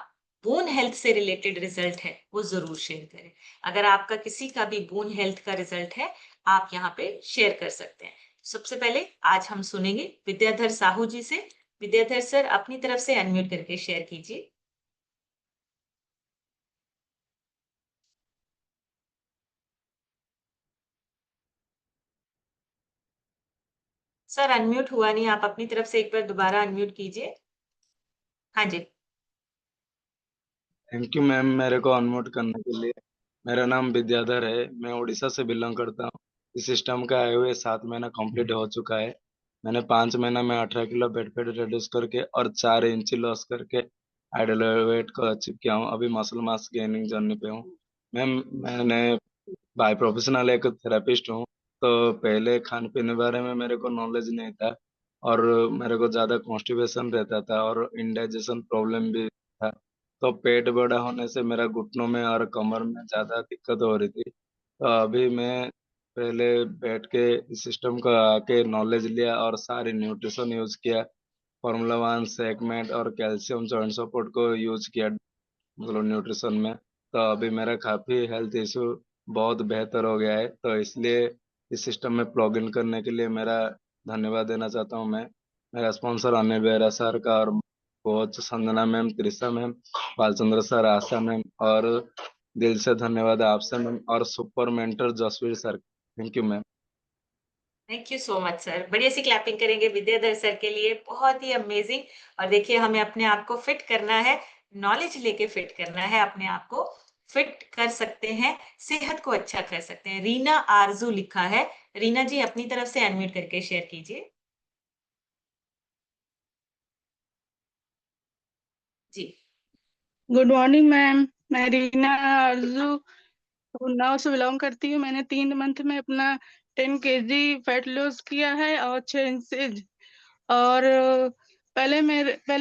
बोन हेल्थ से रिलेटेड रिजल्ट है वो जरूर शेयर करें। अगर आपका किसी का भी बोन हेल्थ का रिजल्ट है, आप यहाँ पे शेयर कर सकते हैं। सबसे पहले आज हम सुनेंगे विद्याधर साहू जी से। विद्याधर सर, अपनी तरफ से अनम्यूट करके शेयर कीजिए। सर अनम्यूट हुआ नहीं, आप अपनी तरफ से एक बार दोबारा अनम्यूट कीजिए। हाँ जी। थैंक यू मैम, मेरे को अनम्यूट करने के लिए। मेरा नाम विद्याधर है, मैं उड़ीसा से बिलोंग करता हूँ। इस सिस्टम का आए हुए 7 महीना कंप्लीट हो चुका है। मैंने 5 महीना में 18 किलो बेड पे रिड्यूस करके और 4 इंची लॉस करके आइडल वेट को अचीव किया हूँ। अभी मसल मास गेनिंग जर्नी पे हूँ। मैम, मैंने बाय प्रोफेशनल एक थेरेपिस्ट हूँ। तो पहले खान पीने के बारे में मेरे को नॉलेज नहीं था, और मेरे को ज़्यादा कॉन्स्टिपेशन रहता था और इंडाइजेशन प्रॉब्लम भी था। तो पेट बड़ा होने से मेरा घुटनों में और कमर में ज़्यादा दिक्कत हो रही थी। तो अभी मैं पहले बैठ के इस सिस्टम को आके नॉलेज लिया और सारी न्यूट्रिशन यूज़ किया। फार्मूला 1 सेगमेंट और कैल्शियम जॉइंट सपोर्ट को यूज़ किया, मतलब न्यूट्रिशन में। तो अभी मेरा काफ़ी हेल्थ इशू बहुत बेहतर हो गया है। तो इसलिए इस सिस्टम में प्लग इन करने के लिए मेरा धन्यवाद देना चाहता हूँ मैं, मेरा स्पॉन्सर अनिल बेरा सर का, और coach Sanjana ma'am, Trisha ma'am, Balachandra sir, Asha ma'am, और दिल से धन्यवाद आपसे मैम, और super mentor Jasveer sir. Thank you ma'am. Thank you so much sir. बढ़िया सी क्लैपिंग करेंगे विद्याधर सर के लिए, बहुत ही अमेजिंग। और देखिए, हमें अपने आप को फिट करना है, नॉलेज लेके फिट करना है अपने आप को। फिट कर सकते हैं, सेहत को अच्छा कर सकते हैं। रीना आरजू लिखा है। रीना जी, अपनी तरफ से अनम्यूट करके शेयर कीजिए। जी। Good morning ma'am. मैं रीना आरजू उन्नाव से बिलोंग करती हूँ। मैंने 3 मंथ में अपना 10 kg फैट लॉस किया है और 6 इंचेज। और पहले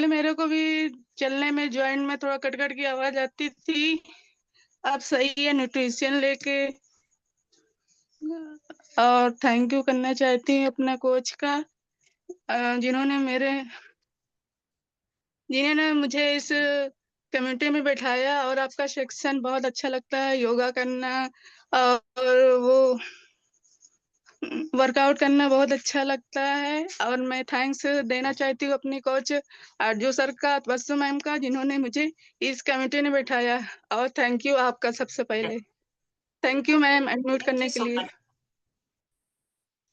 मेरे को भी चलने में जॉइंट में थोड़ा कट कट की आवाज आती थी। अब सही है न्यूट्रिशन लेके। और थैंक यू करना चाहती हूँ अपना कोच का, जिन्होंने मुझे इस कम्युनिटी में बैठाया। और आपका सेक्शन बहुत अच्छा लगता है, योगा करना और वो वर्कआउट करना बहुत अच्छा लगता है। और मैं थैंक्स देना चाहती हूँ अपनी कोच आरजू सर का, बसु मैम का, जिन्होंने मुझे इस कम्युनिटी में बैठाया। और थैंक यू आपका सबसे पहले। Thank you ma'am admit thank करने यू के सो लिए। मच।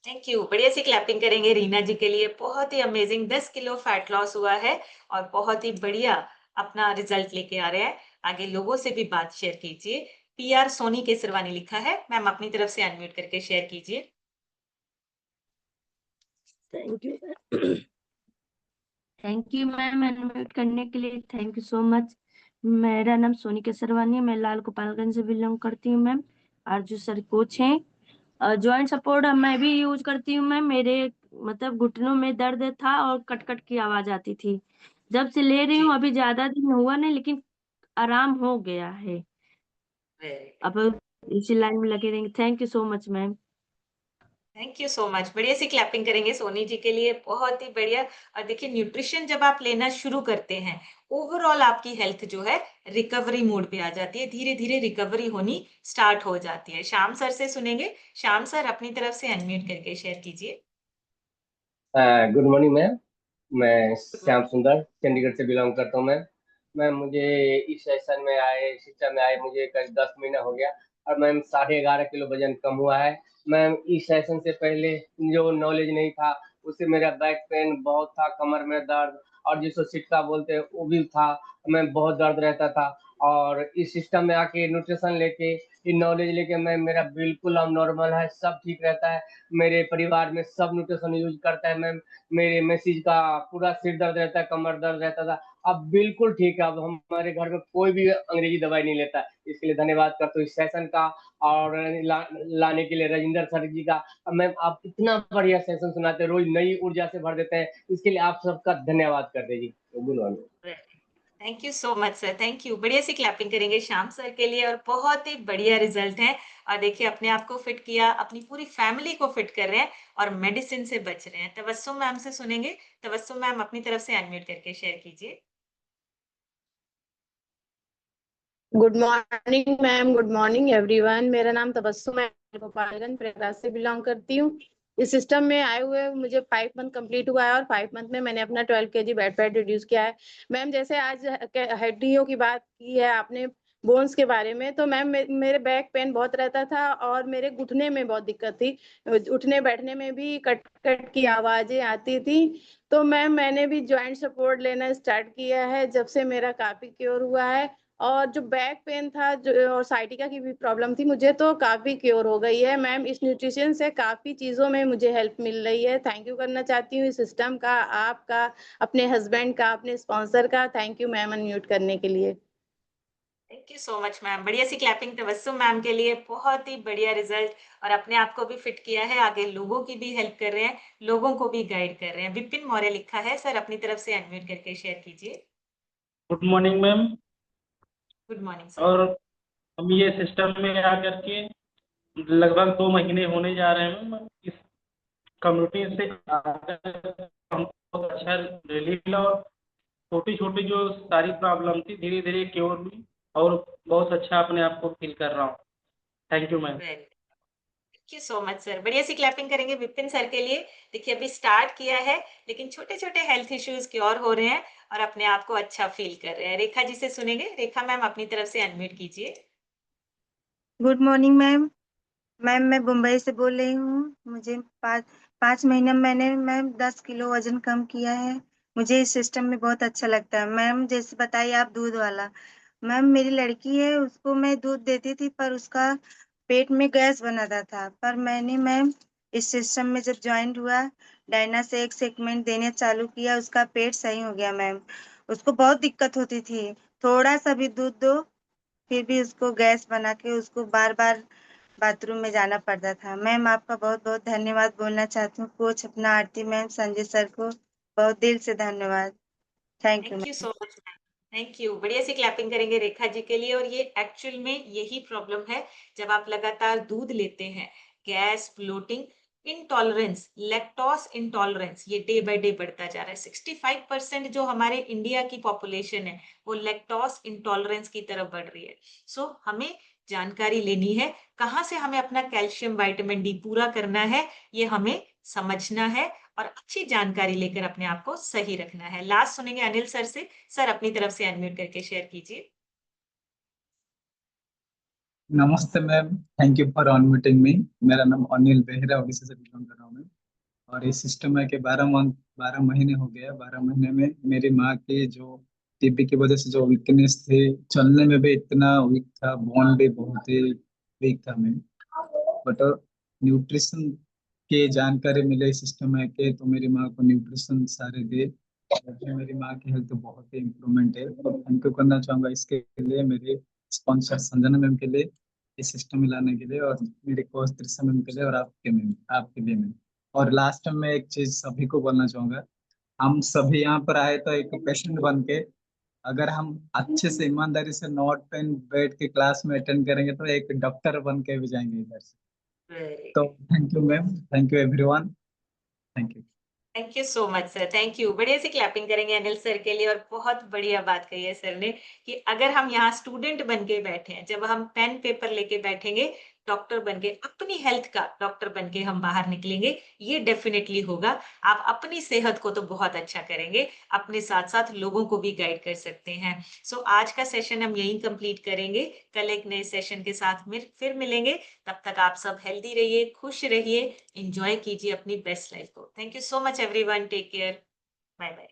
Thank you. बढ़िया सी क्लैपिंग करेंगे रीना जी के लिए। बहुत ही अमेजिंग, 10 किलो फैट लॉस हुआ है और बहुत ही बढ़िया अपना रिजल्ट लेके आ रहे हैं। आगे लोगों से भी बात शेयर कीजिए। PR सोनी केसरवानी लिखा है। मैम, अपनी तरफ से अनम्यूट करके शेयर कीजिए। Thank you. Thank you ma'am unmute करने के लिए, थैंक यू सो मच। मेरा नाम सोनी केसरवानी है, मैं लाल गोपालगंज से बिलोंग करती हूँ मैम। आरजू सर कोच हैं। जॉइंट सपोर्ट मैं भी यूज करती हूँ मैम। मेरे मतलब घुटनों में दर्द था और कट कट की आवाज आती थी। जब से ले रही जी, हूँ, अभी ज्यादा दिन हुआ नहीं, लेकिन आराम हो गया है। वेरी अब इसी लाइन में लगे रहेंगे। Thank you so much ma'am. Thank you so much. बढ़िया सी क्लैपिंग करेंगे सोनी जी के लिए, बहुत ही बढ़िया। और देखिए न्यूट्रिशन जब आप लेना शुरू करते हैं, ओवरऑल आपकी हेल्थ जो है रिकवरी मोड पे आ जाती है, धीरे-धीरे रिकवरी होनी स्टार्ट हो जाती है। श्याम सर से सुनेंगे। श्याम सर अपनी तरफ से अनम्यूट करके शेयर कीजिए। Good morning ma'am. मैं गुड श्याम मॉर्निंग। सुंदर चंडीगढ़ से बिलोंग करता हूँ मैम। मैम मुझे इस सेशन में आए शिक्षा में आए मुझे करीब 10 महीना हो गया और मैम 11.5 किलो वजन कम हुआ है। मैम इस सेशन से पहले जो नॉलेज नहीं था उससे मेरा बैक पेन बहुत था, कमर में दर्द और जिसको सिटका बोलते हैं वो भी था। मैम बहुत दर्द रहता था और इस सिस्टम में आके न्यूट्रिशन लेके ये नॉलेज लेके मैम मेरा बिल्कुल अब नॉर्मल है, सब ठीक रहता है। मेरे परिवार में सब न्यूट्रिशन यूज करता है मैम। मेरे मैसेज का पूरा सिर दर्द रहता है, कमर दर्द रहता था, अब बिल्कुल ठीक है। अब हमारे घर में कोई भी अंग्रेजी दवाई नहीं लेता है। इसके लिए धन्यवाद करता हूँ इस सेशन का और लाने के लिए राजेंद्र सर जी का। अब मैम आप इतना बढ़िया सेशन सुनाते हैं, रोज नई ऊर्जा से भर देते हैं, इसके लिए आप सबका धन्यवाद कर दीजिए। Good morning. Thank you so much sir, thank you. बढ़िया सी क्लैपिंग करेंगे श्याम सर के लिए, और बहुत ही बढ़िया रिजल्ट है। और देखिए अपने आप को फिट किया, अपनी पूरी फैमिली को फिट कर रहे हैं और मेडिसिन से बच रहे हैं। तबस्सुम मैम से सुनेंगे। तबस्सुम मैम अपनी तरफ से अनम्यूट करके शेयर कीजिए। Good morning ma'am, good morning everyone. मेरा नाम तबस्सुम है, गोपालगंज प्रयागराज से बिलोंग करती हूँ। इस सिस्टम में आए हुए मुझे 5 मंथ कंप्लीट हुआ है और 5 मंथ में मैंने अपना 12 kg बेड फैट रिड्यूस किया है। मैम जैसे आज हड्डियों की बात की है आपने, बोन्स के बारे में, तो मैम मेरे बैक पेन बहुत रहता था और मेरे घुटने में बहुत दिक्कत थी। उठने बैठने में भी कट कट की आवाजें आती थी। तो मैम मैंने भी ज्वाइंट सपोर्ट लेना स्टार्ट किया है, जब से मेरा काफी क्योर हुआ है। और जो बैक पेन था जो और साइटिका की भी प्रॉब्लम थी, मुझे तो काफी क्योर हो गई है। मैम इस न्यूट्रिशन से काफी चीजों में मुझे हेल्प मिल रही है। थैंक यू करना चाहती हूँ इस सिस्टम का, आपका, अपने हस्बैंड का, अपने स्पॉन्सर का। थैंक यू मैम अनम्यूट करने के लिए। Thank you so much ma'am. बढ़िया सी क्लैपिंग तबस्सुम मैम के लिए, बहुत ही बढ़िया रिजल्ट। और अपने आप को भी फिट किया है, आगे लोगों की भी हेल्प कर रहे हैं, लोगों को भी गाइड कर रहे हैं। विपिन मौर्य लिखा है, सर अपनी तरफ से अनम्यूट करके शेयर कीजिए। Good morning ma'am. Good morning sir. और हम ये सिस्टम में आकर के लगभग 2 महीने होने जा रहे हैं मैम। इस कम्युनिटी से आकर हम बहुत अच्छा रिलीफ मिला और छोटी छोटी जो सारी प्रॉब्लम थी धीरे धीरे क्योर हुई और बहुत अच्छा अपने आप को फील कर रहा हूँ। Thank you ma'am. Very thank you so much sir. बढ़िया सी क्लैपिंग करेंगे विपिन सर के लिए। देखिए अभी स्टार्ट किया है, लेकिन छोटे छोटे हेल्थ इश्यूज क्योर हो रहे हैं और अपने आप को अच्छा फील कर रहे हैं। रेखा जी से सुनेंगे। रेखा मैम अपनी तरफ से अनम्यूट कीजिए। Good morning ma'am. मैम मैं मुंबई से बोल रही हूँ। मुझे 5 महीने में मैंने मैम 10 किलो वजन कम किया है। मुझे इस सिस्टम में बहुत अच्छा लगता है मैम। जैसे बताइए आप दूध वाला, मैम मेरी लड़की है, उसको मैं दूध देती थी पर उसका पेट में गैस बनाता था। पर मैंने मैम इस सिस्टम में जब ज्वाइन हुआ, डायना से एक सेगमेंट देने चालू किया, उसका पेट सही हो गया मैम। उसको बहुत दिक्कत होती थी, थोड़ा सा भी दूध दो फिर भी उसको गैस बना के उसको बार बार बाथरूम में जाना पड़ता था। मैम आपका बहुत बहुत धन्यवाद बोलना चाहती हूँ, कोच अपना आरती मैम, संजय सर को बहुत दिल से धन्यवाद। Thank you thank you ma'am. So much ma'am. Thank you. बढ़िया सी क्लैपिंग करेंगे रेखा जी के लिए। और ये एक्चुअल में यही प्रॉब्लम है, जब आप लगातार दूध लेते हैं, gas, bloating, intolerance, lactose intolerance, ये डे बाय डे बढ़ता जा रहा है। 65% जो हमारे इंडिया की पॉपुलेशन है वो लैक्टोस इंटॉलरेंस की तरफ बढ़ रही है। सो हमें जानकारी लेनी है, कहाँ से हमें अपना कैल्शियम विटामिन डी पूरा करना है, ये हमें समझना है और अच्छी जानकारी लेकर अपने आप को सही रखना है। लास्ट सुनेंगे अनिल सर से। सर अपनी तरफ से अनम्यूट करके शेयर कीजिए। नमस्ते ma'am, thank you for unmuting me. मेरा नाम अनिल बेहरा, उड़ीसा से बिलोंग कर रहा हूँ मैं। और इस सिस्टम है कि 12 महीने हो गया। 12 महीने में मेरी माँ के जो टीबी की वजह से जो वीकनेस थे, चलने में भी इतना वीक था, बोन भी बहुत ही वीक था मैम। बट न्यूट्रिशन के जानकारी मिले इस सिस्टम है कि तो मेरी माँ को न्यूट्रिशन सारे दे अभी मेरी माँ की हेल्थ बहुत ही इम्प्रूवमेंट है, और थैंक यू करना चाहूंगा इसके लिए मेरे स्पॉन्सर संजना मैम के लिए, इस सिस्टम में लाने के लिए, और मेरे कोच त्रिशा मैम के लिए, और आपके लिए मैम। और लास्ट में मैं एक चीज सभी को बोलना चाहूंगा, हम सभी यहाँ पर आए तो एक पेशेंट बन के, अगर हम अच्छे से ईमानदारी से नोट पेन बैठ के क्लास में अटेंड करेंगे तो एक डॉक्टर बन के भी जाएंगे इधर से। वेरी तो thank you ma'am, thank you everyone, thank you. Thank you so much sir, thank you. बढ़िया से क्लैपिंग करेंगे अनिल सर के लिए। और बहुत बढ़िया बात कही है सर ने कि अगर हम यहाँ स्टूडेंट बन के बैठे हैं, जब हम पेन पेपर लेके बैठेंगे, डॉक्टर बन के अपनी हेल्थ का डॉक्टर बन के हम बाहर निकलेंगे, ये डेफिनेटली होगा। आप अपनी सेहत को तो बहुत अच्छा करेंगे, अपने साथ साथ लोगों को भी गाइड कर सकते हैं। सो आज का सेशन हम यहीं कंप्लीट करेंगे। कल एक नए सेशन के साथ फिर मिलेंगे। तब तक आप सब हेल्दी रहिए, खुश रहिए, एंजॉय कीजिए अपनी बेस्ट लाइफ को। Thank you so much everyone, take care, bye bye.